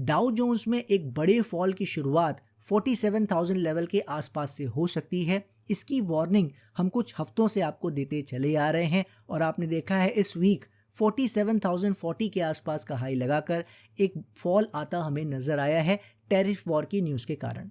Dow Jones में एक बड़े फॉल की शुरुआत 47,000 लेवल के आसपास से हो सकती है। इसकी वार्निंग हम कुछ हफ्तों से आपको देते चले आ रहे हैं और आपने देखा है इस वीक 47,040 के आसपास का हाई लगाकर एक फॉल आता हमें नजर आया है टैरिफ वॉर की न्यूज़ के कारण।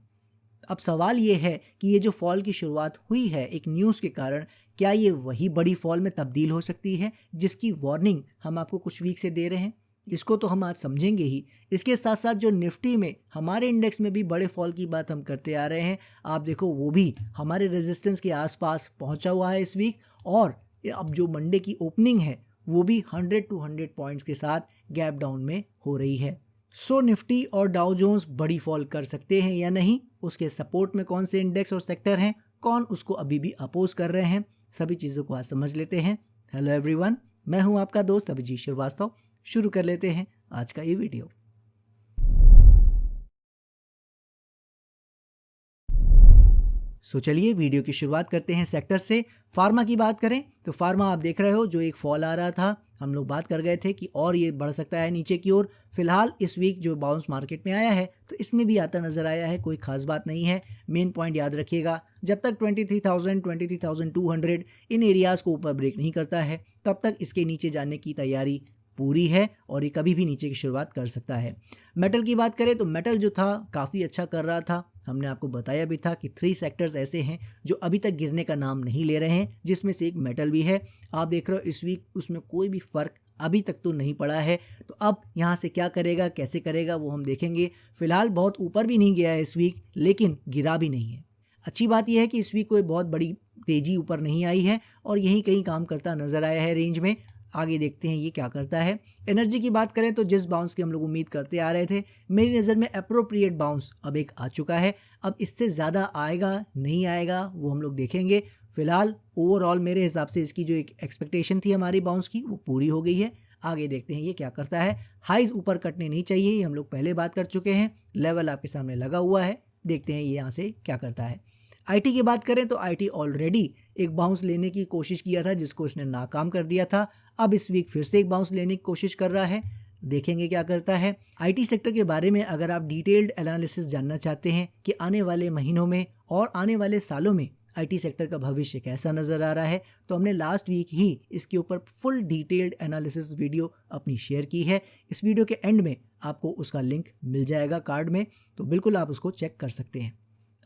अब सवाल ये है कि ये जो फॉल की शुरुआत हुई है एक न्यूज़ के कारण, क्या ये वही बड़ी फॉल में तब्दील हो सकती है जिसकी वार्निंग हम आपको कुछ वीक से दे रहे हैं? इसको तो हम आज समझेंगे ही। इसके साथ साथ जो निफ्टी में हमारे इंडेक्स में भी बड़े फॉल की बात हम करते आ रहे हैं, आप देखो वो भी हमारे रेजिस्टेंस के आसपास पहुंचा हुआ है इस वीक। और अब जो मंडे की ओपनिंग है वो भी 100 टू 100 पॉइंट्स के साथ गैप डाउन में हो रही है। सो निफ्टी और डाउ जोन्स बड़ी फॉल कर सकते हैं या नहीं, उसके सपोर्ट में कौन से इंडेक्स और सेक्टर हैं, कौन उसको अभी भी अपोज कर रहे हैं, सभी चीज़ों को आज समझ लेते हैं। हेलो एवरीवन, मैं हूं आपका दोस्त अभिजीत श्रीवास्तव। शुरू कर लेते हैं आज का ये वीडियो। चलिए वीडियो की शुरुआत करते हैं सेक्टर से। फार्मा की बात करें तो फार्मा आप देख रहे हो जो एक फॉल आ रहा था, हम लोग बात कर गए थे कि और ये बढ़ सकता है नीचे की ओर। फिलहाल इस वीक जो बाउंस मार्केट में आया है तो इसमें भी आता नजर आया है, कोई खास बात नहीं है। मेन पॉइंट याद रखिएगा, जब तक 23,000 23,200 इन एरियाज को ऊपर ब्रेक नहीं करता है तब तक इसके नीचे जाने की तैयारी पूरी है और ये कभी भी नीचे की शुरुआत कर सकता है। मेटल की बात करें तो मेटल जो था काफ़ी अच्छा कर रहा था, हमने आपको बताया भी था कि 3 सेक्टर्स ऐसे हैं जो अभी तक गिरने का नाम नहीं ले रहे हैं, जिसमें से एक मेटल भी है। आप देख रहे हो इस वीक उसमें कोई भी फ़र्क अभी तक तो नहीं पड़ा है। तो अब यहाँ से क्या करेगा, कैसे करेगा, वो हम देखेंगे। फिलहाल बहुत ऊपर भी नहीं गया है इस वीक, लेकिन गिरा भी नहीं है। अच्छी बात यह है कि इस वीक कोई बहुत बड़ी तेज़ी ऊपर नहीं आई है और यहीं कहीं काम करता नजर आया है रेंज में। आगे देखते हैं ये क्या करता है। एनर्जी की बात करें तो जिस बाउंस की हम लोग उम्मीद करते आ रहे थे, मेरी नज़र में अप्रोप्रिएट बाउंस अब एक आ चुका है। अब इससे ज़्यादा आएगा नहीं आएगा वो हम लोग देखेंगे। फिलहाल ओवरऑल मेरे हिसाब से इसकी जो एक एक्सपेक्टेशन थी हमारी बाउंस की वो पूरी हो गई है। आगे देखते हैं ये क्या करता है। हाइज ऊपर कटने नहीं चाहिए, ये हम लोग पहले बात कर चुके हैं। लेवल आपके सामने लगा हुआ है, देखते हैं ये यहाँ से क्या करता है। आईटी की बात करें तो आईटी ऑलरेडी एक बाउंस लेने की कोशिश किया था जिसको इसने नाकाम कर दिया था। अब इस वीक फिर से एक बाउंस लेने की कोशिश कर रहा है, देखेंगे क्या करता है। आईटी सेक्टर के बारे में अगर आप डिटेल्ड एनालिसिस जानना चाहते हैं कि आने वाले महीनों में और आने वाले सालों में आईटी सेक्टर का भविष्य कैसा नज़र आ रहा है, तो हमने लास्ट वीक ही इसके ऊपर फुल डिटेल्ड एनालिसिस वीडियो अपनी शेयर की है। इस वीडियो के एंड में आपको उसका लिंक मिल जाएगा कार्ड में, तो बिल्कुल आप उसको चेक कर सकते हैं।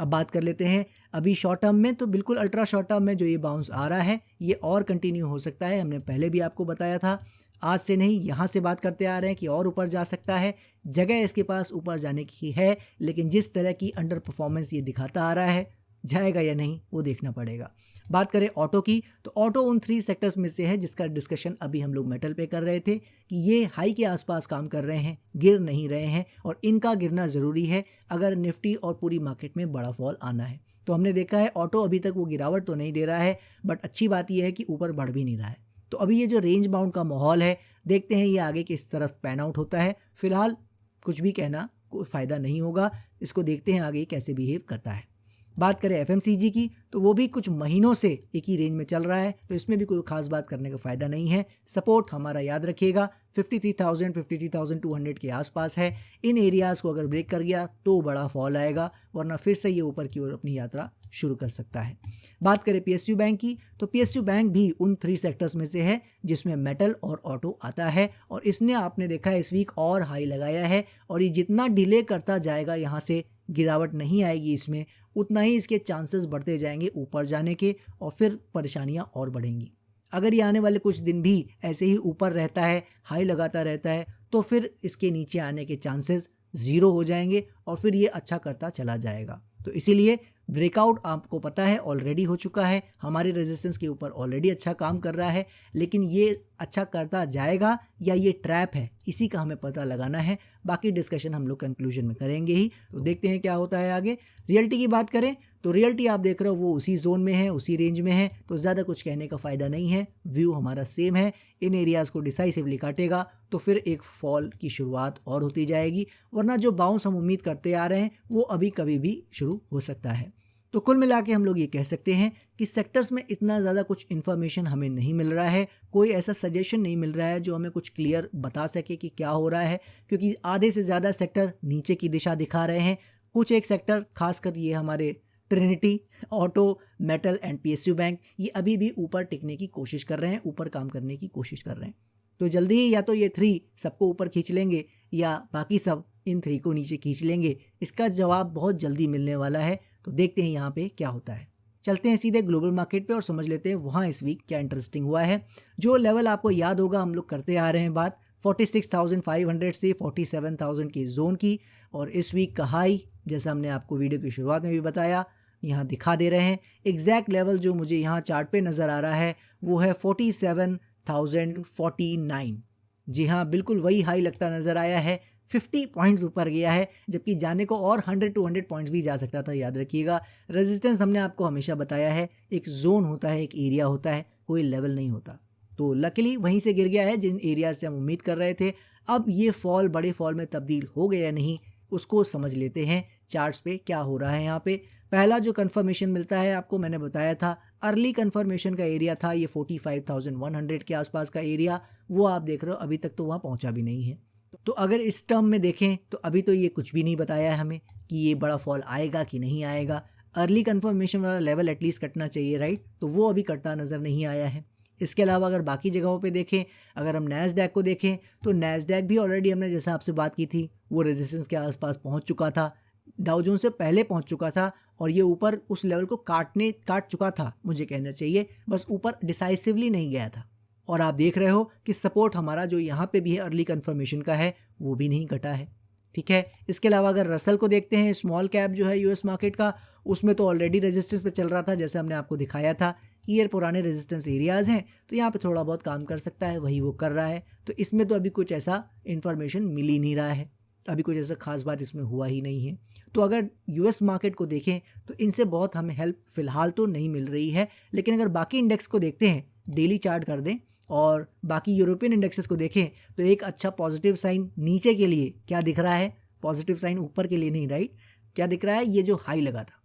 अब बात कर लेते हैं अभी शॉर्ट टर्म में, तो बिल्कुल अल्ट्रा शॉर्ट टर्म में जो ये बाउंस आ रहा है ये और कंटिन्यू हो सकता है। हमने पहले भी आपको बताया था, आज से नहीं यहाँ से बात करते आ रहे हैं कि और ऊपर जा सकता है। जगह इसके पास ऊपर जाने की है, लेकिन जिस तरह की अंडर परफॉर्मेंस ये दिखाता आ रहा है, जाएगा या नहीं वो देखना पड़ेगा। बात करें ऑटो की तो ऑटो उन 3 सेक्टर्स में से है जिसका डिस्कशन अभी हम लोग मेटल पे कर रहे थे कि ये हाई के आसपास काम कर रहे हैं, गिर नहीं रहे हैं और इनका गिरना ज़रूरी है अगर निफ्टी और पूरी मार्केट में बड़ा फॉल आना है। तो हमने देखा है ऑटो अभी तक वो गिरावट तो नहीं दे रहा है, बट अच्छी बात यह है कि ऊपर बढ़ भी नहीं रहा है। तो अभी ये जो रेंज बाउंड का माहौल है, देखते हैं ये आगे किस तरफ पैन आउट होता है। फिलहाल कुछ भी कहना कोई फ़ायदा नहीं होगा, इसको देखते हैं आगे कैसे बिहेव करता है। बात करें एफएमसीजी की तो वो भी कुछ महीनों से एक ही रेंज में चल रहा है, तो इसमें भी कोई खास बात करने का फ़ायदा नहीं है। सपोर्ट हमारा याद रखिएगा 53,000 53,200 के आसपास है। इन एरियाज़ को अगर ब्रेक कर गया तो बड़ा फॉल आएगा, वरना फिर से ये ऊपर की ओर अपनी यात्रा शुरू कर सकता है। बात करें पीएसयू बैंक की तो पीएसयू बैंक भी उन 3 सेक्टर्स में से है जिसमें मेटल और ऑटो आता है और इसने आपने देखा है इस वीक और हाई लगाया है और ये जितना डिले करता जाएगा यहाँ से गिरावट नहीं आएगी इसमें, उतना ही इसके चांसेस बढ़ते जाएंगे ऊपर जाने के और फिर परेशानियां और बढ़ेंगी। अगर ये आने वाले कुछ दिन भी ऐसे ही ऊपर रहता है, हाई लगाता रहता है, तो फिर इसके नीचे आने के चांसेस 0 हो जाएंगे और फिर ये अच्छा करता चला जाएगा। तो इसीलिए ब्रेकआउट आपको पता है ऑलरेडी हो चुका है, हमारे रेजिस्टेंस के ऊपर ऑलरेडी अच्छा काम कर रहा है, लेकिन ये अच्छा करता जाएगा या ये ट्रैप है, इसी का हमें पता लगाना है। बाकी डिस्कशन हम लोग कंक्लूजन में करेंगे ही, तो देखते हैं क्या होता है आगे। रियल्टी की बात करें तो रियल्टी आप देख रहे हो वो उसी जोन में है, उसी रेंज में है, तो ज़्यादा कुछ कहने का फ़ायदा नहीं है। व्यू हमारा सेम है, इन एरियाज़ को डिसाइसिवली काटेगा तो फिर एक फॉल की शुरुआत और होती जाएगी, वरना जो बाउंस हम उम्मीद करते आ रहे हैं वो अभी कभी भी शुरू हो सकता है। तो कुल मिला के हम लोग ये कह सकते हैं कि सेक्टर्स में इतना ज़्यादा कुछ इन्फॉर्मेशन हमें नहीं मिल रहा है, कोई ऐसा सजेशन नहीं मिल रहा है जो हमें कुछ क्लियर बता सके कि क्या हो रहा है, क्योंकि आधे से ज़्यादा सेक्टर नीचे की दिशा दिखा रहे हैं। कुछ एक सेक्टर, खासकर ये हमारे Trinity, auto, metal and PSU bank, ये अभी भी ऊपर टिकने की कोशिश कर रहे हैं, ऊपर काम करने की कोशिश कर रहे हैं। तो जल्दी ही या तो ये 3 सबको ऊपर खींच लेंगे या बाकी सब इन 3 को नीचे खींच लेंगे। इसका जवाब बहुत जल्दी मिलने वाला है, तो देखते हैं यहाँ पे क्या होता है। चलते हैं सीधे ग्लोबल मार्केट पे और समझ लेते हैं वहाँ इस वीक क्या इंटरेस्टिंग हुआ है। जो लेवल आपको याद होगा, हम लोग करते आ रहे हैं बात 46,500 से 47,000 की जोन की, और इस वीक का हाई, जैसा हमने आपको वीडियो की शुरुआत में भी बताया, यहाँ दिखा दे रहे हैं। एग्जैक्ट लेवल जो मुझे यहाँ चार्ट पे नज़र आ रहा है वो है 47,049। जी हाँ, बिल्कुल वही हाई लगता नज़र आया है। 50 पॉइंट्स ऊपर गया है, जबकि जाने को और 100-200 पॉइंट्स भी जा सकता था। याद रखिएगा, रेजिस्टेंस हमने आपको हमेशा बताया है, एक जोन होता है, एक एरिया होता है, कोई लेवल नहीं होता। तो लकीली वहीं से गिर गया है जिन एरिया से हम उम्मीद कर रहे थे। अब ये फॉल बड़े फॉल में तब्दील हो गया या नहीं, उसको समझ लेते हैं चार्ट्स पे क्या हो रहा है। यहाँ पे पहला जो कंफर्मेशन मिलता है आपको, मैंने बताया था अर्ली कंफर्मेशन का एरिया था ये 45,100 के आसपास का एरिया, वो आप देख रहे हो अभी तक तो वहाँ पहुँचा भी नहीं है। तो अगर इस टर्म में देखें तो अभी तो ये कुछ भी नहीं बताया है हमें कि ये बड़ा फॉल आएगा कि नहीं आएगा। अर्ली कंफर्मेशन वाला लेवल एटलीस्ट कटना चाहिए, राइट? तो वो अभी कटता नज़र नहीं आया है। इसके अलावा अगर बाकी जगहों पे देखें, अगर हम नैस्डैक को देखें तो नैस्डैक भी ऑलरेडी हमने जैसा आपसे बात की थी वो रेजिस्टेंस के आसपास पहुंच चुका था, डाउ जोन्स से पहले पहुंच चुका था, और ये ऊपर उस लेवल को काट चुका था, मुझे कहना चाहिए, बस ऊपर डिसाइसिवली नहीं गया था। और आप देख रहे हो कि सपोर्ट हमारा जो यहाँ पे भी है अर्ली कंफर्मेशन का है, वो भी नहीं कटा है। ठीक है, इसके अलावा अगर रसल को देखते हैं, स्मॉल कैप जो है यूएस मार्केट का, उसमें तो ऑलरेडी रेजिस्टेंस पे चल रहा था, जैसे हमने आपको दिखाया था कि ये पुराने रेजिस्टेंस एरियाज़ हैं, तो यहाँ पे थोड़ा बहुत काम कर सकता है, वही वो कर रहा है। तो इसमें तो अभी कुछ ऐसा इन्फॉर्मेशन मिल ही नहीं रहा है, अभी कुछ ऐसा खास बात इसमें हुआ ही नहीं है। तो अगर यूएस मार्केट को देखें तो इनसे बहुत हमें हेल्प फ़िलहाल तो नहीं मिल रही है, लेकिन अगर बाकी इंडेक्स को देखते हैं, डेली चार्ट कर दें और बाकी यूरोपियन इंडेक्सेस को देखें, तो एक अच्छा पॉजिटिव साइन नीचे के लिए क्या दिख रहा है, पॉजिटिव साइन ऊपर के लिए नहीं, राइट? क्या दिख रहा है? ये जो हाई लगा था,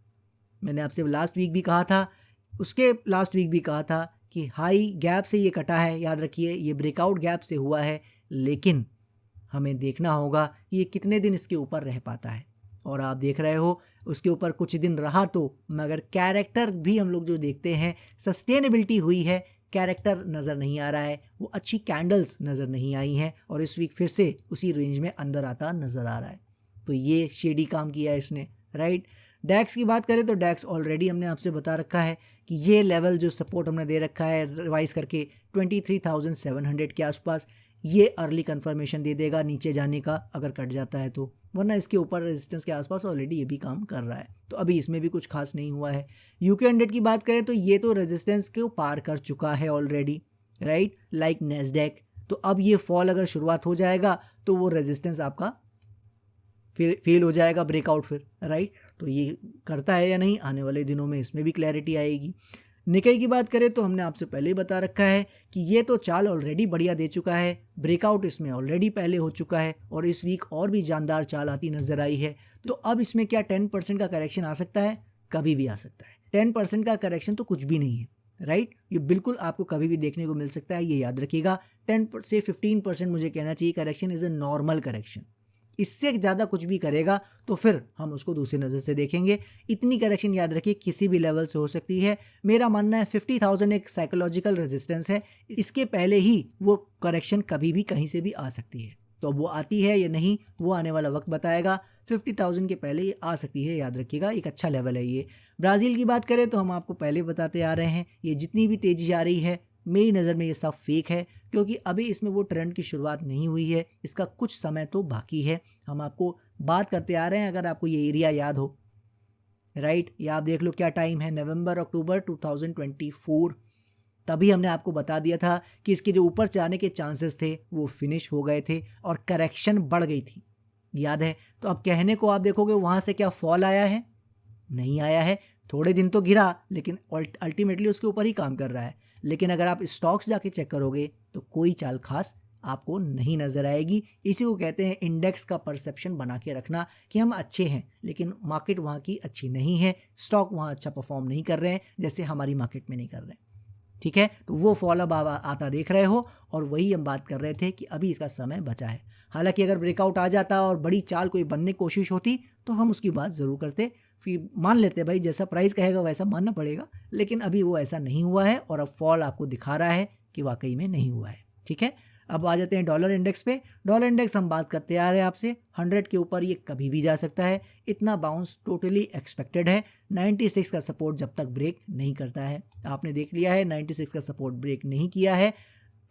मैंने आपसे लास्ट वीक भी कहा था, उसके लास्ट वीक भी कहा था कि हाई गैप से ये कटा है, याद रखिए ये ब्रेकआउट गैप से हुआ है, लेकिन हमें देखना होगा कि ये कितने दिन इसके ऊपर रह पाता है। और आप देख रहे हो उसके ऊपर कुछ दिन रहा तो, मगर कैरेक्टर भी हम लोग जो देखते हैं, सस्टेनेबिलिटी हुई है, कैरेक्टर नज़र नहीं आ रहा है, वो अच्छी कैंडल्स नज़र नहीं आई हैं, और इस वीक फिर से उसी रेंज में अंदर आता नज़र आ रहा है। तो ये शेडी काम किया है इसने, राइट? डैक्स की बात करें तो डैक्स ऑलरेडी हमने आपसे बता रखा है कि ये लेवल जो सपोर्ट हमने दे रखा है रिवाइज करके 23,700 के आसपास, ये अर्ली कंफर्मेशन दे देगा नीचे जाने का अगर कट जाता है तो, वरना इसके ऊपर रेजिस्टेंस के आसपास ऑलरेडी ये भी काम कर रहा है। तो अभी इसमें भी कुछ खास नहीं हुआ है। यूके 100 की बात करें तो ये तो रेजिस्टेंस को पार कर चुका है ऑलरेडी, राइट, लाइक नैस्डैक। तो अब ये फॉल अगर शुरुआत हो जाएगा तो वो रेजिस्टेंस आपका फेल हो जाएगा, ब्रेकआउट फिर, राइट? तो ये करता है या नहीं, आने वाले दिनों में इसमें भी क्लैरिटी आएगी। निकाई की बात करें तो हमने आपसे पहले ही बता रखा है कि ये तो चाल ऑलरेडी बढ़िया दे चुका है, ब्रेकआउट इसमें ऑलरेडी पहले हो चुका है, और इस वीक और भी जानदार चाल आती नजर आई है। तो अब इसमें क्या 10% का करेक्शन आ सकता है? कभी भी आ सकता है। 10% का करेक्शन तो कुछ भी नहीं है, राइट? ये बिल्कुल आपको कभी भी देखने को मिल सकता है, ये याद रखिएगा। 10 से 15% मुझे कहना चाहिए correction is a normal correction. इससे ज़्यादा कुछ भी करेगा तो फिर हम उसको दूसरी नज़र से देखेंगे। इतनी करेक्शन याद रखिए किसी भी लेवल से हो सकती है। मेरा मानना है 50,000 एक साइकोलॉजिकल रेजिस्टेंस है, इसके पहले ही वो करेक्शन कभी भी कहीं से भी आ सकती है। तो अब वो आती है या नहीं वो आने वाला वक्त बताएगा। 50,000 के पहले ये आ सकती है, याद रखिएगा, एक अच्छा लेवल है ये। ब्राज़ील की बात करें तो हम आपको पहले बताते आ रहे हैं, ये जितनी भी तेज़ी आ रही है मेरी नज़र में ये सब फेक है, क्योंकि अभी इसमें वो ट्रेंड की शुरुआत नहीं हुई है, इसका कुछ समय तो बाकी है। हम आपको बात करते आ रहे हैं, अगर आपको ये एरिया याद हो, राइट, ये आप देख लो क्या टाइम है, नवंबर अक्टूबर 2024। तभी हमने आपको बता दिया था कि इसके जो ऊपर जाने के चांसेस थे वो फिनिश हो गए थे और करेक्शन बढ़ गई थी, याद है? तो अब कहने को आप देखोगे वहाँ से क्या फॉल आया है? नहीं आया है। थोड़े दिन तो गिरा, लेकिन अल्टीमेटली उसके ऊपर ही काम कर रहा है। लेकिन अगर आप स्टॉक्स जाके चेक करोगे तो कोई चाल खास आपको नहीं नज़र आएगी। इसी को कहते हैं इंडेक्स का परसेप्शन बना के रखना कि हम अच्छे हैं, लेकिन मार्केट वहाँ की अच्छी नहीं है, स्टॉक वहाँ अच्छा परफॉर्म नहीं कर रहे हैं जैसे हमारी मार्केट में नहीं कर रहे हैं। ठीक है, तो वो फॉल अब आता देख रहे हो, और वही हम बात कर रहे थे कि अभी इसका समय बचा है। हालांकि अगर ब्रेकआउट आ जाता और बड़ी चाल कोई बनने की कोशिश होती तो हम उसकी बात ज़रूर करते, फिर मान लेते भाई जैसा प्राइस कहेगा वैसा मानना पड़ेगा, लेकिन अभी वो ऐसा नहीं हुआ है और अब फॉल आपको दिखा रहा है कि वाकई में नहीं हुआ है। ठीक है, अब आ जाते हैं डॉलर इंडेक्स पे। डॉलर इंडेक्स हम बात करते आ रहे हैं आपसे, 100 के ऊपर ये कभी भी जा सकता है, इतना बाउंस टोटली एक्सपेक्टेड है। 96 का सपोर्ट जब तक ब्रेक नहीं करता है, आपने देख लिया है 96 का सपोर्ट ब्रेक नहीं किया है,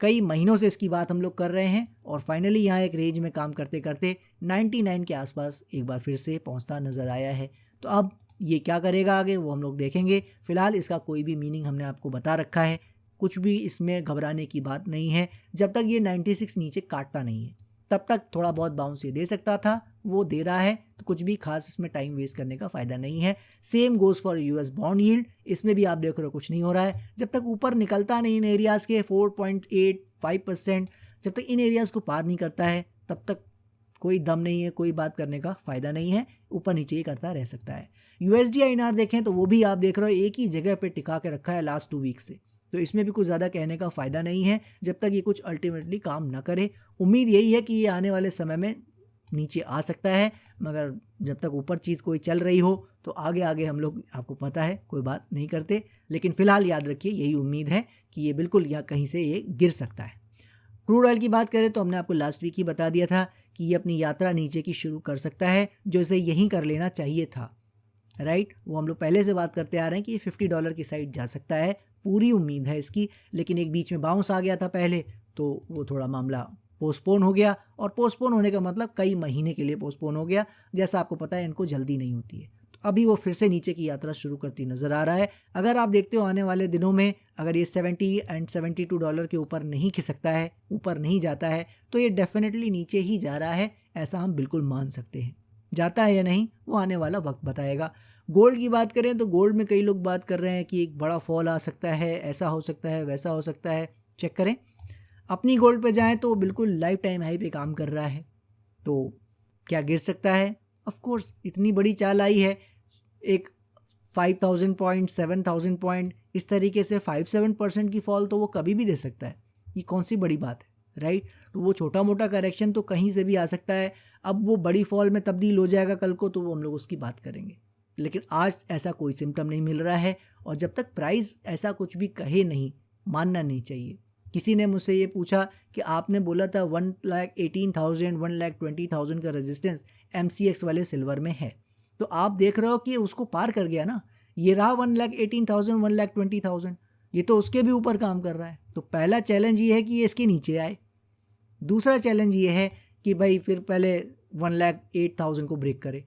कई महीनों से इसकी बात हम लोग कर रहे हैं, और फाइनली यहाँ एक रेंज में काम करते करते 99 के आसपास एक बार फिर से पहुँचता नज़र आया है। तो अब ये क्या करेगा आगे वो हम लोग देखेंगे। फिलहाल इसका कोई भी मीनिंग हमने आपको बता रखा है, कुछ भी इसमें घबराने की बात नहीं है। जब तक ये 96 नीचे काटता नहीं है तब तक थोड़ा बहुत बाउंस ये दे सकता था, वो दे रहा है, तो कुछ भी खास इसमें टाइम वेस्ट करने का फ़ायदा नहीं है। Same goes for US bond yield, इसमें भी आप देख रहे हो कुछ नहीं हो रहा है। जब तक ऊपर निकलता नहीं इन एरियाज़ के 4.85%, जब तक इन एरियाज़ को पार नहीं करता है तब तक कोई दम नहीं है, कोई बात करने का फ़ायदा नहीं है, ऊपर नीचे ही करता रह सकता है। USD INR देखें तो वो भी आप देख रहे हो एक ही जगह पे टिका के रखा है लास्ट 2 वीक से, तो इसमें भी कुछ ज़्यादा कहने का फ़ायदा नहीं है जब तक ये कुछ अल्टीमेटली काम ना करे। उम्मीद यही है कि ये आने वाले समय में नीचे आ सकता है, मगर जब तक ऊपर चीज़ कोई चल रही हो तो आगे आगे हम लोग आपको पता है कोई बात नहीं करते, लेकिन फ़िलहाल याद रखिए यही उम्मीद है कि ये बिल्कुल या कहीं से ये गिर सकता है। क्रूड ऑयल की बात करें तो हमने आपको लास्ट वीक ही बता दिया था कि ये अपनी यात्रा नीचे की शुरू कर सकता है, जो इसे यहीं कर लेना चाहिए था, राइट। वो हम लोग पहले से बात करते आ रहे हैं कि ये $50 की साइड जा सकता है, पूरी उम्मीद है इसकी, लेकिन एक बीच में बाउंस आ गया था पहले, तो वो थोड़ा मामला पोस्टपोन हो गया, और पोस्टपोन होने का मतलब कई महीने के लिए पोस्टपोन हो गया। जैसा आपको पता है इनको जल्दी नहीं होती है, तो अभी वो फिर से नीचे की यात्रा शुरू करती नज़र आ रहा है। अगर आप देखते हो आने वाले दिनों में अगर ये 70 एंड $72 के ऊपर नहीं खिसकता है, ऊपर नहीं जाता है, तो ये डेफिनेटली नीचे ही जा रहा है, ऐसा हम बिल्कुल मान सकते हैं। जाता है या नहीं वो आने वाला वक्त बताएगा। गोल्ड की बात करें तो गोल्ड में कई लोग बात कर रहे हैं कि एक बड़ा फॉल आ सकता है, ऐसा हो सकता है, वैसा हो सकता है। चेक करें, अपनी गोल्ड पे जाएं तो बिल्कुल लाइफ टाइम हाई पे काम कर रहा है, तो क्या गिर सकता है? ऑफ कोर्स, इतनी बड़ी चाल आई है, एक 5000 पॉइंट 7000 पॉइंट इस तरीके से 5-7% की फॉल तो वो कभी भी दे सकता है, ये कौन सी बड़ी बात है, राइट। तो वो छोटा मोटा करेक्शन तो कहीं से भी आ सकता है। अब वो बड़ी फॉल में तब्दील हो जाएगा कल को, तो वो हम लोग उसकी बात करेंगे, लेकिन आज ऐसा कोई सिम्टम नहीं मिल रहा है, और जब तक प्राइस ऐसा कुछ भी कहे नहीं, मानना नहीं चाहिए। किसी ने मुझसे ये पूछा कि आपने बोला था 1,18,000 1,20,000 का रेजिस्टेंस MCX वाले सिल्वर में है, तो आप देख रहे हो कि उसको पार कर गया ना, ये रहा 1,18,000 1,20,000, ये तो उसके भी ऊपर काम कर रहा है। तो पहला चैलेंज ये है कि ये इसके नीचे आए, दूसरा चैलेंज ये है कि भाई फिर पहले 1,08,000 को ब्रेक करे,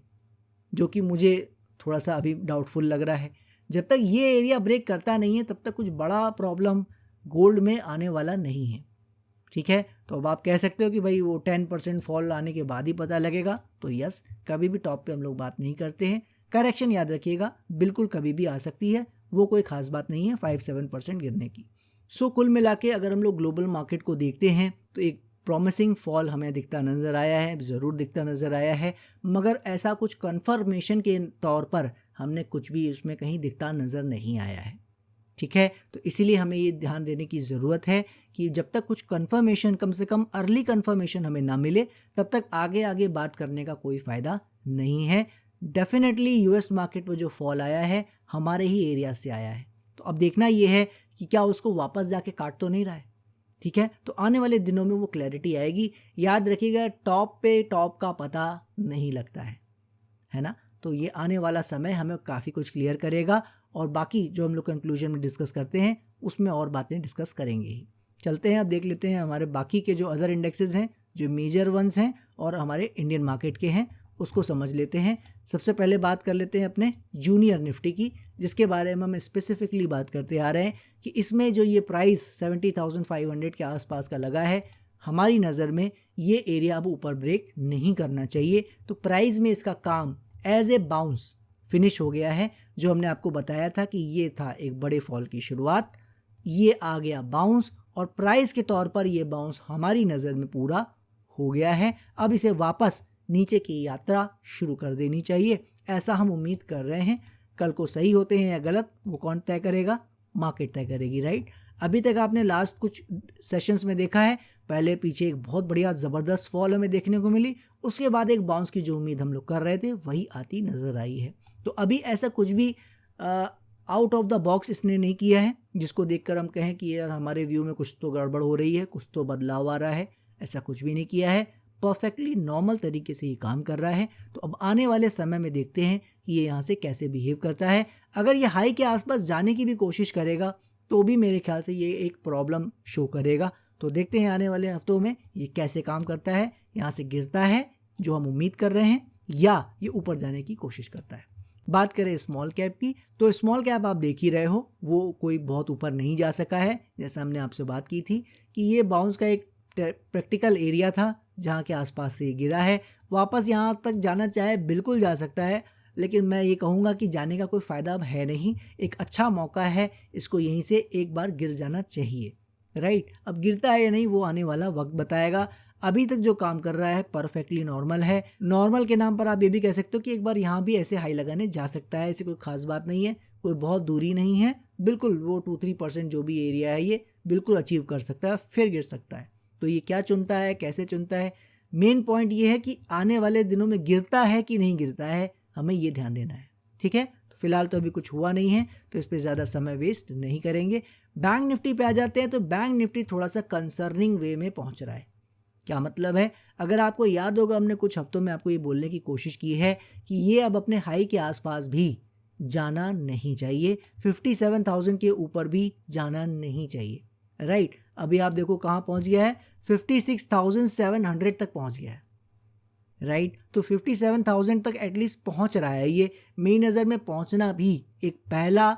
जो कि मुझे थोड़ा सा अभी डाउटफुल लग रहा है। जब तक ये एरिया ब्रेक करता नहीं है तब तक कुछ बड़ा प्रॉब्लम गोल्ड में आने वाला नहीं है, ठीक है। तो अब आप कह सकते हो कि भाई वो 10% फॉल आने के बाद ही पता लगेगा, तो यस, कभी भी टॉप पे हम लोग बात नहीं करते हैं। करेक्शन याद रखिएगा बिल्कुल कभी भी आ सकती है, वो कोई ख़ास बात नहीं है 5-7% गिरने की। सो कुल मिला के अगर हम लोग ग्लोबल मार्केट को देखते हैं तो एक प्रॉमिसिंग फॉल हमें दिखता नज़र आया है, ज़रूर दिखता नज़र आया है, मगर ऐसा कुछ कन्फर्मेशन के तौर पर हमने कुछ भी उसमें कहीं दिखता नज़र नहीं आया है, ठीक है। तो इसीलिए हमें ये ध्यान देने की ज़रूरत है कि जब तक कुछ कंफर्मेशन, कम से कम अर्ली कंफर्मेशन हमें ना मिले, तब तक आगे आगे बात करने का कोई फ़ायदा नहीं है। डेफिनेटली यूएस मार्केट में जो फॉल आया है हमारे ही एरिया से आया है, तो अब देखना ये है कि क्या उसको वापस जाके काट तो नहीं रहा है, ठीक है। तो आने वाले दिनों में वो क्लैरिटी आएगी। याद रखिएगा टॉप पे टॉप का पता नहीं लगता है ना। तो ये आने वाला समय हमें काफ़ी कुछ क्लियर करेगा, और बाकी जो हम लोग कंक्लूजन में डिस्कस करते हैं उसमें और बातें डिस्कस करेंगे ही। चलते हैं अब देख लेते हैं हमारे बाकी के जो अदर इंडेक्सेस हैं, जो मेजर वंस हैं और हमारे इंडियन मार्केट के हैं, उसको समझ लेते हैं। सबसे पहले बात कर लेते हैं अपने जूनियर निफ्टी की, जिसके बारे में हम स्पेसिफिकली बात करते आ रहे हैं कि इसमें जो ये प्राइस 70,500 के आसपास का लगा है, हमारी नज़र में ये एरिया अब ऊपर ब्रेक नहीं करना चाहिए। तो प्राइस में इसका काम एज ए बाउंस फिनिश हो गया है। जो हमने आपको बताया था कि ये था एक बड़े फॉल की शुरुआत, ये आ गया बाउंस, और प्राइस के तौर पर ये बाउंस हमारी नज़र में पूरा हो गया है। अब इसे वापस नीचे की यात्रा शुरू कर देनी चाहिए, ऐसा हम उम्मीद कर रहे हैं। कल को सही होते हैं या गलत वो कौन तय करेगा? मार्केट तय करेगी, राइट। अभी तक आपने लास्ट कुछ सेशंस में देखा है, पहले पीछे एक बहुत बढ़िया ज़बरदस्त फॉल हमें देखने को मिली, उसके बाद एक बाउंस की जो उम्मीद हम लोग कर रहे थे वही आती नज़र आई है। तो अभी ऐसा कुछ भी आउट ऑफ द बॉक्स इसने नहीं किया है जिसको देखकर हम कहें कि यार हमारे व्यू में कुछ तो गड़बड़ हो रही है, कुछ तो बदलाव आ रहा है। ऐसा कुछ भी नहीं किया है, परफेक्टली नॉर्मल तरीके से ये काम कर रहा है। तो अब आने वाले समय में देखते हैं कि ये यहाँ से कैसे बिहेव करता है। अगर ये हाई के आसपास जाने की भी कोशिश करेगा तो भी मेरे ख्याल से ये एक प्रॉब्लम शो करेगा। तो देखते हैं आने वाले हफ्तों में ये कैसे काम करता है, यहाँ से गिरता है जो हम उम्मीद कर रहे हैं या ये ऊपर जाने की कोशिश करता है। बात करें स्मॉल कैप की, तो स्मॉल कैप आप देख ही रहे हो वो कोई बहुत ऊपर नहीं जा सका है। जैसा हमने आपसे बात की थी कि ये बाउंस का एक प्रैक्टिकल एरिया था जहाँ के आसपास से गिरा है। वापस यहाँ तक जाना चाहे बिल्कुल जा सकता है, लेकिन मैं ये कहूँगा कि जाने का कोई फ़ायदा अब है नहीं। एक अच्छा मौका है, इसको यहीं से एक बार गिर जाना चाहिए, राइट। अब गिरता है या नहीं वो आने वाला वक्त बताएगा। अभी तक जो काम कर रहा है परफेक्टली नॉर्मल है। नॉर्मल के नाम पर आप ये भी कह सकते हो कि एक बार यहाँ भी ऐसे हाई लगाने जा सकता है, ऐसी कोई खास बात नहीं है, कोई बहुत दूरी नहीं है, बिल्कुल वो 2-3% जो भी एरिया है ये बिल्कुल अचीव कर सकता है, फिर गिर सकता है। तो ये क्या चुनता है, कैसे चुनता है, मेन पॉइंट ये है कि आने वाले दिनों में गिरता है कि नहीं गिरता है, हमें ये ध्यान देना है, ठीक है। तो फिलहाल तो अभी कुछ हुआ नहीं है तो इस पर ज़्यादा समय वेस्ट नहीं करेंगे। बैंक निफ्टी पे आ जाते हैं। तो बैंक निफ्टी थोड़ा सा कंसर्निंग वे में पहुंच रहा है। क्या मतलब है? अगर आपको याद होगा हमने कुछ हफ्तों में आपको ये बोलने की कोशिश की है कि ये अब अपने हाई के आसपास भी जाना नहीं चाहिए, 57,000 के ऊपर भी जाना नहीं चाहिए, राइट। अभी आप देखो कहाँ पहुँच गया है, 56,700 तक पहुँच गया है, राइट। तो 57,000 तक एटलीस्ट पहुँच रहा है। ये मेरी नज़र में पहुँचना भी एक पहला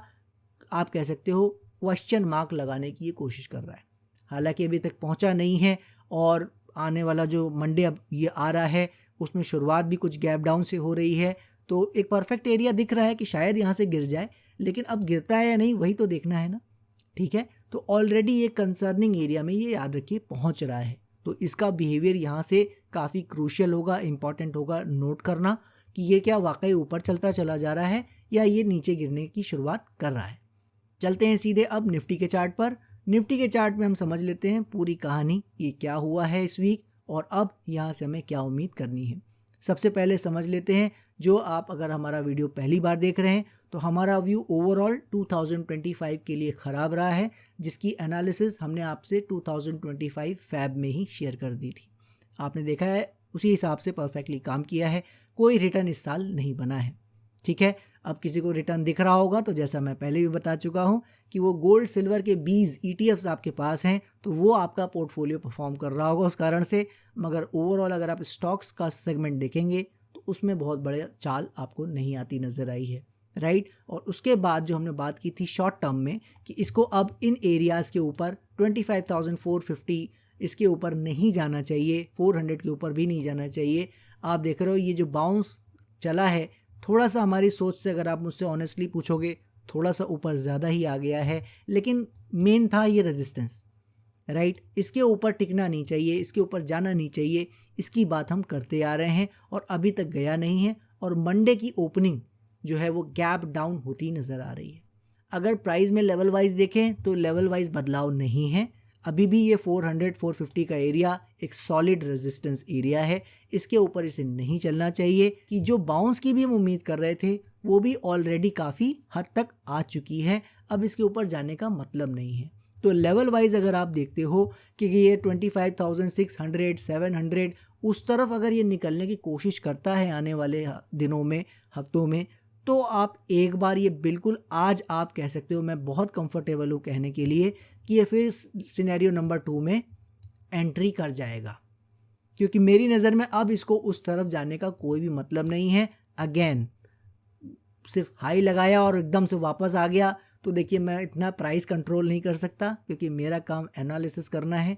आप कह सकते हो क्वेश्चन मार्क लगाने की ये कोशिश कर रहा है। हालांकि अभी तक पहुँचा नहीं है और आने वाला जो मंडे अब ये आ रहा है उसमें शुरुआत भी कुछ गैप डाउन से हो रही है। तो एक परफेक्ट एरिया दिख रहा है कि शायद यहाँ से गिर जाए, लेकिन अब गिरता है या नहीं वही तो देखना है ना, ठीक है। तो ऑलरेडी ये कंसर्निंग एरिया में ये याद रखिए पहुँच रहा है। तो इसका बिहेवियर यहाँ से काफ़ी क्रूशियल होगा, इंपॉर्टेंट होगा नोट करना कि ये क्या वाकई ऊपर चलता चला जा रहा है या ये नीचे गिरने की शुरुआत कर रहा है। चलते हैं सीधे अब निफ्टी के चार्ट पर। निफ्टी के चार्ट में हम समझ लेते हैं पूरी कहानी, ये क्या हुआ है इस वीक और अब यहाँ से हमें क्या उम्मीद करनी है। सबसे पहले समझ लेते हैं, जो आप अगर हमारा वीडियो पहली बार देख रहे हैं तो हमारा व्यू ओवरऑल 2025 के लिए ख़राब रहा है, जिसकी एनालिसिस हमने आपसे 2025 फैब में ही शेयर कर दी थी। आपने देखा है उसी हिसाब से परफेक्टली काम किया है, कोई रिटर्न इस साल नहीं बना है, ठीक है। अब किसी को रिटर्न दिख रहा होगा तो जैसा मैं पहले भी बता चुका हूं कि वो गोल्ड सिल्वर के 20 ETFs आपके पास हैं तो वो आपका पोर्टफोलियो परफॉर्म कर रहा होगा उस कारण से। मगर ओवरऑल अगर आप स्टॉक्स का सेगमेंट देखेंगे तो उसमें बहुत बड़े चाल आपको नहीं आती नज़र आई है, राइट। और उसके बाद जो हमने बात की थी शॉर्ट टर्म में कि इसको अब इन एरियाज़ के ऊपर 25,450 इसके ऊपर नहीं जाना चाहिए, 400 के ऊपर भी नहीं जाना चाहिए। आप देख रहे हो ये जो बाउंस चला है थोड़ा सा हमारी सोच से अगर आप मुझसे ऑनेस्टली पूछोगे थोड़ा सा ऊपर ज़्यादा ही आ गया है, लेकिन मेन था ये रेजिस्टेंस, राइट। इसके ऊपर टिकना नहीं चाहिए, इसके ऊपर जाना नहीं चाहिए, इसकी बात हम करते आ रहे हैं और अभी तक गया नहीं है। और मंडे की ओपनिंग जो है वो गैप डाउन होती नज़र आ रही है। अगर प्राइस में लेवल वाइज देखें तो लेवल वाइज बदलाव नहीं है, अभी भी ये 400-450 का एरिया एक सॉलिड रेजिस्टेंस एरिया है, इसके ऊपर इसे नहीं चलना चाहिए। कि जो बाउंस की भी हम उम्मीद कर रहे थे वो भी ऑलरेडी काफ़ी हद तक आ चुकी है, अब इसके ऊपर जाने का मतलब नहीं है। तो लेवल वाइज अगर आप देखते हो कि ये 25,600, 700 उस तरफ अगर ये निकलने की कोशिश करता है आने वाले दिनों में, हफ्तों में, तो आप एक बार ये बिल्कुल आज आप कह सकते हो, मैं बहुत कंफर्टेबल हूँ कहने के लिए कि ये फिर सिनेरियो नंबर 2 में एंट्री कर जाएगा, क्योंकि मेरी नज़र में अब इसको उस तरफ जाने का कोई भी मतलब नहीं है। अगेन सिर्फ हाई लगाया और एकदम से वापस आ गया तो देखिए मैं इतना प्राइस कंट्रोल नहीं कर सकता, क्योंकि मेरा काम एनालिसिस करना है,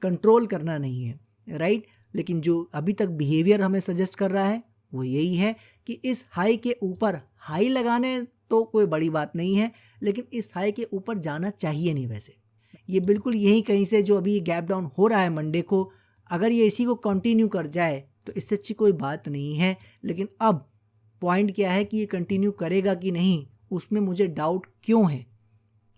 कंट्रोल करना नहीं है, राइट। लेकिन जो अभी तक बिहेवियर हमें सजेस्ट कर रहा है वो यही है कि इस हाई के ऊपर हाई लगाने तो कोई बड़ी बात नहीं है, लेकिन इस हाई के ऊपर जाना चाहिए नहीं। वैसे ये बिल्कुल यही कहीं से जो अभी गैप डाउन हो रहा है मंडे को, अगर ये इसी को कंटिन्यू कर जाए तो इससे अच्छी कोई बात नहीं है। लेकिन अब पॉइंट क्या है कि ये कंटिन्यू करेगा कि नहीं, उसमें मुझे डाउट क्यों है,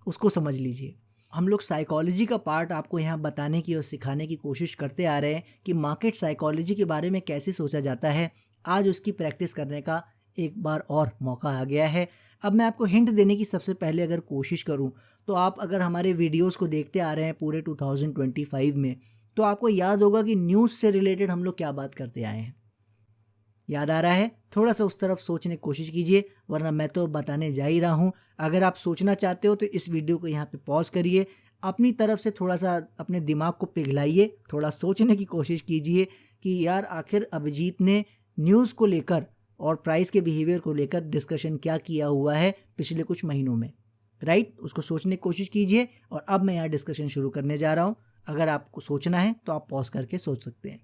उसको समझ लीजिए। हम लोग साइकोलॉजी का पार्ट आपको यहाँ बताने की और सिखाने की कोशिश करते आ रहे हैं कि मार्केट साइकोलॉजी के बारे में कैसे सोचा जाता है। आज उसकी प्रैक्टिस करने का एक बार और मौका आ गया है। अब मैं आपको हिंट देने की सबसे पहले अगर कोशिश करूं तो आप अगर हमारे वीडियोस को देखते आ रहे हैं पूरे 2025 में, तो आपको याद होगा कि न्यूज़ से रिलेटेड हम लोग क्या बात करते आए हैं। याद आ रहा है? थोड़ा सा उस तरफ सोचने की कोशिश कीजिए, वरना मैं तो बताने जा ही रहा हूँ। अगर आप सोचना चाहते हो तो इस वीडियो को यहाँ पे पॉज करिए, अपनी तरफ से थोड़ा सा अपने दिमाग को पिघलाइए, थोड़ा सोचने की कोशिश कीजिए कि यार आखिर अभिजीत ने न्यूज़ को लेकर और प्राइस के बिहेवियर को लेकर डिस्कशन क्या किया हुआ है पिछले कुछ महीनों में, राइट? उसको सोचने की कोशिश कीजिए और अब मैं यहाँ डिस्कशन शुरू करने जा रहा हूँ। अगर आपको सोचना है तो आप पॉज करके सोच सकते हैं।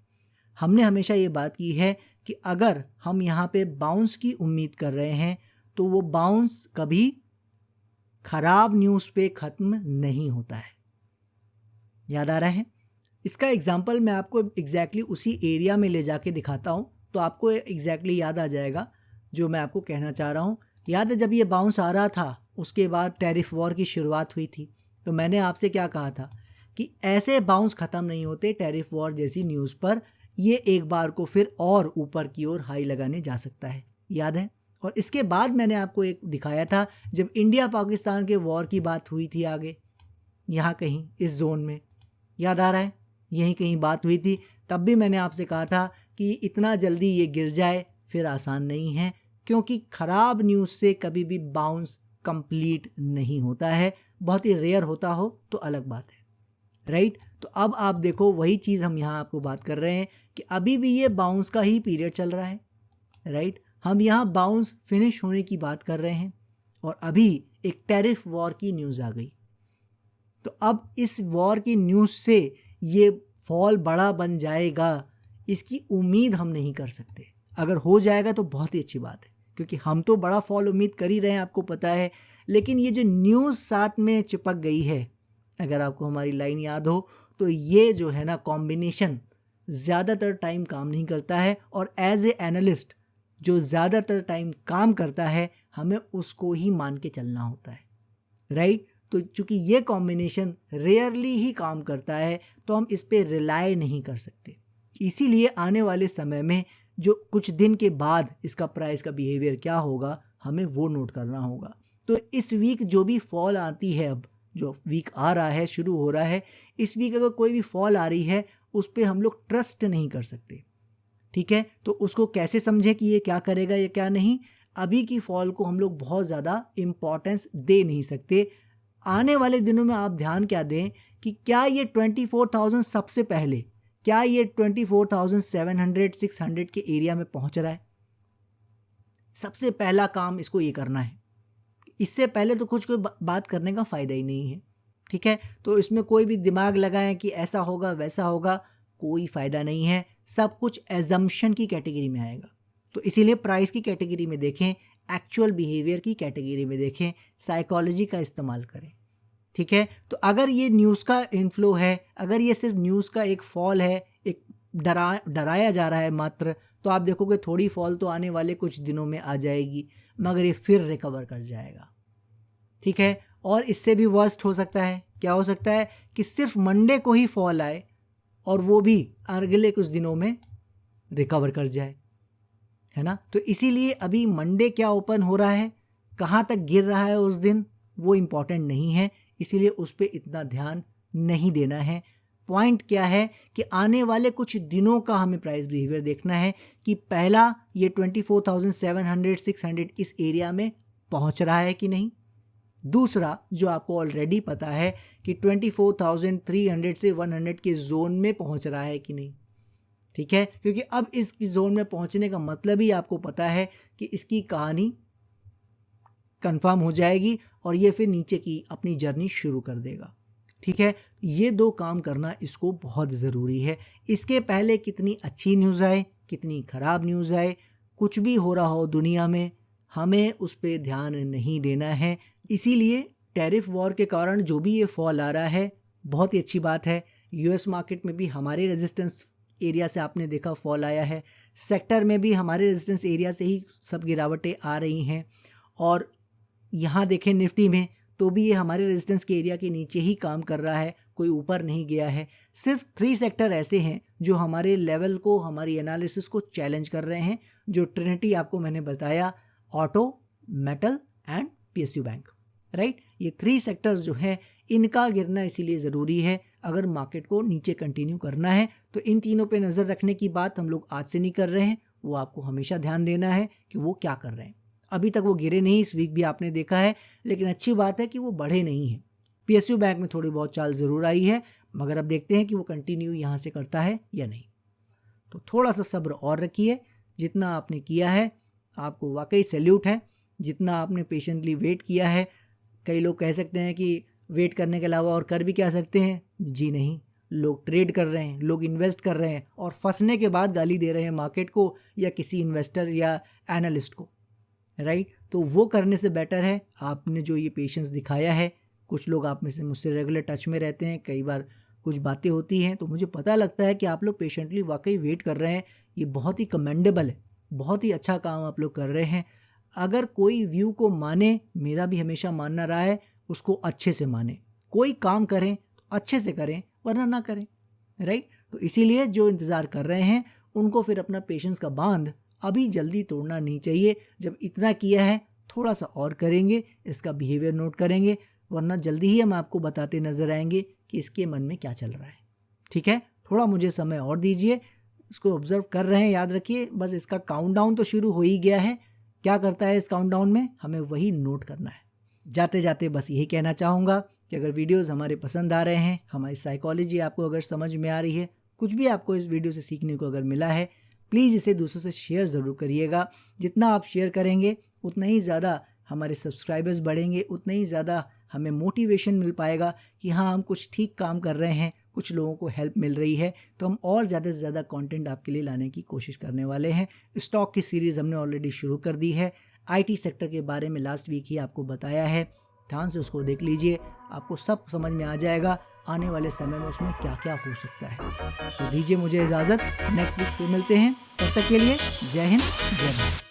हमने हमेशा ये बात की है कि अगर हम यहाँ पे बाउंस की उम्मीद कर रहे हैं तो वो बाउंस कभी खराब न्यूज़ पे ख़त्म नहीं होता है। याद आ रहा है? इसका एग्जाम्पल मैं आपको एग्जैक्टली उसी एरिया में ले जाके दिखाता हूँ तो आपको एग्जैक्टली याद आ जाएगा जो मैं आपको कहना चाह रहा हूँ। याद है जब ये बाउंस आ रहा था, उसके बाद टैरिफ वॉर की शुरुआत हुई थी, तो मैंने आपसे क्या कहा था कि ऐसे बाउंस ख़त्म नहीं होते टैरिफ वॉर जैसी न्यूज़ पर, ये एक बार को फिर और ऊपर की ओर हाई लगाने जा सकता है। याद है? और इसके बाद मैंने आपको एक दिखाया था जब इंडिया पाकिस्तान के वॉर की बात हुई थी, आगे यहाँ कहीं इस जोन में, याद आ रहा है? यहीं कहीं बात हुई थी। तब भी मैंने आपसे कहा था कि इतना जल्दी ये गिर जाए फिर आसान नहीं है, क्योंकि ख़राब न्यूज़ से कभी भी बाउंस कंप्लीट नहीं होता है। बहुत ही रेयर होता हो तो अलग बात है, राइट? तो अब आप देखो वही चीज़ हम यहाँ आपको बात कर रहे हैं कि अभी भी ये बाउंस का ही पीरियड चल रहा है, राइट? हम यहाँ बाउंस फिनिश होने की बात कर रहे हैं और अभी एक टैरिफ वॉर की न्यूज़ आ गई। तो अब इस वॉर की न्यूज़ से ये फॉल बड़ा बन जाएगा, इसकी उम्मीद हम नहीं कर सकते। अगर हो जाएगा तो बहुत ही अच्छी बात है, क्योंकि हम तो बड़ा फॉल उम्मीद कर ही रहे हैं, आपको पता है। लेकिन ये जो न्यूज़ साथ में चिपक गई है, अगर आपको हमारी लाइन याद हो तो ये जो है ना कॉम्बिनेशन ज़्यादातर टाइम काम नहीं करता है। और एज ए एनालिस्ट जो ज़्यादातर टाइम काम करता है, हमें उसको ही मान के चलना होता है, राइट? तो चूंकि ये कॉम्बिनेशन रेयरली ही काम करता है तो हम इस पे रिलाय नहीं कर सकते। इसीलिए आने वाले समय में जो कुछ दिन के बाद इसका प्राइस का बिहेवियर क्या होगा, हमें वो नोट करना होगा। तो इस वीक जो भी फॉल आती है, अब जो वीक आ रहा है, शुरू हो रहा है, इस वीक अगर कोई भी फॉल आ रही है उस पर हम लोग ट्रस्ट नहीं कर सकते, ठीक है? तो उसको कैसे समझें कि ये क्या करेगा या क्या नहीं। अभी की फॉल को हम लोग बहुत ज़्यादा इम्पॉर्टेंस दे नहीं सकते। आने वाले दिनों में आप ध्यान क्या दें कि क्या ये 24,000 सबसे पहले, क्या ये 24,700 600 के एरिया में पहुंच रहा है? सबसे पहला काम इसको ये करना है। इससे पहले तो कुछ कोई बात करने का फ़ायदा ही नहीं है, ठीक है? तो इसमें कोई भी दिमाग लगाएं कि ऐसा होगा वैसा होगा, कोई फ़ायदा नहीं है। सब कुछ एजम्पशन की कैटेगरी में आएगा। तो इसीलिए प्राइस की कैटेगरी में देखें, एक्चुअल बिहेवियर की कैटेगरी में देखें, साइकोलॉजी का इस्तेमाल करें, ठीक है? तो अगर ये न्यूज़ का इन्फ्लो है, अगर ये सिर्फ न्यूज़ का एक फॉल है, एक डराया जा रहा है मात्र, तो आप देखोगे थोड़ी फॉल तो आने वाले कुछ दिनों में आ जाएगी, मगर ये फिर रिकवर कर जाएगा, ठीक है? और इससे भी वर्स्ट हो सकता है। क्या हो सकता है कि सिर्फ मंडे को ही फॉल आए और वो भी अगले कुछ दिनों में रिकवर कर जाए, है ना? तो इसीलिए अभी मंडे क्या ओपन हो रहा है, कहाँ तक गिर रहा है उस दिन, वो इम्पॉर्टेंट नहीं है। इसीलिए उस पर इतना ध्यान नहीं देना है। पॉइंट क्या है कि आने वाले कुछ दिनों का हमें प्राइस बिहेवियर देखना है कि पहला ये 24,700 600 इस एरिया में पहुंच रहा है कि नहीं। दूसरा जो आपको ऑलरेडी पता है कि 24,300 से 100 के जोन में पहुंच रहा है कि नहीं, ठीक है? क्योंकि अब इस जोन में पहुंचने का मतलब ही आपको पता है कि इसकी कहानी कंफर्म हो जाएगी और ये फिर नीचे की अपनी जर्नी शुरू कर देगा, ठीक है? ये दो काम करना इसको बहुत ज़रूरी है। इसके पहले कितनी अच्छी न्यूज़ आए, कितनी ख़राब न्यूज़ आए, कुछ भी हो रहा हो दुनिया में, हमें उस पर ध्यान नहीं देना है। इसीलिए टैरिफ वॉर के कारण जो भी ये फॉल आ रहा है, बहुत ही अच्छी बात है। यूएस मार्केट में भी हमारे रेजिस्टेंस एरिया से आपने देखा फॉल आया है, सेक्टर में भी हमारे रेजिस्टेंस एरिया से ही सब गिरावटें आ रही हैं। और यहाँ देखें निफ्टी में तो भी ये हमारे रेजिस्टेंस के एरिया के नीचे ही काम कर रहा है, कोई ऊपर नहीं गया है। सिर्फ 3 सेक्टर ऐसे हैं जो हमारे लेवल को, हमारी एनालिसिस को चैलेंज कर रहे हैं, जो ट्रिनिटी आपको मैंने बताया, auto, metal and PSU bank, right. ये 3 सेक्टर्स जो हैं इनका गिरना इसीलिए ज़रूरी है अगर मार्केट को नीचे कंटिन्यू करना है। तो इन तीनों पे नज़र रखने की बात हम लोग आज से नहीं कर रहे हैं, वो आपको हमेशा ध्यान देना है कि वो क्या कर रहे हैं। अभी तक वो गिरे नहीं, इस वीक भी आपने देखा है, लेकिन अच्छी बात है कि वो बढ़े नहीं हैं। पीएसयू बैंक में थोड़ी बहुत चाल ज़रूर आई है, मगर अब देखते हैं कि वो कंटिन्यू यहाँ से करता है या नहीं। तो थोड़ा सा सब्र और रखिए। जितना आपने किया है आपको वाकई सैल्यूट है, जितना आपने पेशेंटली वेट किया है। कई लोग कह सकते हैं कि वेट करने के अलावा और कर भी क्या सकते हैं, जी नहीं। लोग ट्रेड कर रहे हैं, लोग इन्वेस्ट कर रहे हैं और फंसने के बाद गाली दे रहे हैं मार्केट को या किसी इन्वेस्टर या एनालिस्ट को, राइट। तो वो करने से बेटर है आपने जो ये पेशेंस दिखाया है। कुछ लोग आप में से मुझसे रेगुलर टच में रहते हैं, कई बार कुछ बातें होती हैं तो मुझे पता लगता है कि आप लोग पेशेंटली वाकई वेट कर रहे हैं। ये बहुत ही कमेंडेबल है, बहुत ही अच्छा काम आप लोग कर रहे हैं। अगर कोई व्यू को माने, मेरा भी हमेशा मानना रहा है, उसको अच्छे से माने। कोई काम करें तो अच्छे से करें, वरना ना करें, राइट। तो इसीलिए जो इंतज़ार कर रहे हैं उनको फिर अपना पेशेंस का बांध अभी जल्दी तोड़ना नहीं चाहिए। जब इतना किया है थोड़ा सा और करेंगे, इसका बिहेवियर नोट करेंगे, वरना जल्दी ही हम आपको बताते नज़र आएंगे कि इसके मन में क्या चल रहा है। ठीक है, थोड़ा मुझे समय और दीजिए, इसको ऑब्जर्व कर रहे हैं। याद रखिए बस इसका काउंटडाउन तो शुरू हो ही गया है। क्या करता है इस काउंटडाउन में, हमें वही नोट करना है। जाते जाते बस यही कहना चाहूँगा कि अगर वीडियोस हमारे पसंद आ रहे हैं, हमारी साइकोलॉजी आपको अगर समझ में आ रही है, कुछ भी आपको इस वीडियो से सीखने को अगर मिला है, प्लीज़ इसे दूसरों से शेयर ज़रूर करिएगा। जितना आप शेयर करेंगे उतना ही ज़्यादा हमारे सब्सक्राइबर्स बढ़ेंगे, उतना ही ज़्यादा हमें मोटिवेशन मिल पाएगा कि हाँ हम कुछ ठीक काम कर रहे हैं, कुछ लोगों को हेल्प मिल रही है। तो हम और ज़्यादा से ज़्यादा कंटेंट आपके लिए लाने की कोशिश करने वाले हैं। स्टॉक की सीरीज़ हमने ऑलरेडी शुरू कर दी है। आईटी सेक्टर के बारे में लास्ट वीक ही आपको बताया है, ध्यान से उसको देख लीजिए, आपको सब समझ में आ जाएगा आने वाले समय में उसमें क्या क्या हो सकता है। सो दीजिए मुझे इजाज़त, नेक्स्ट वीक फिर मिलते हैं। तब तक के लिए जय हिंद, जय भारत।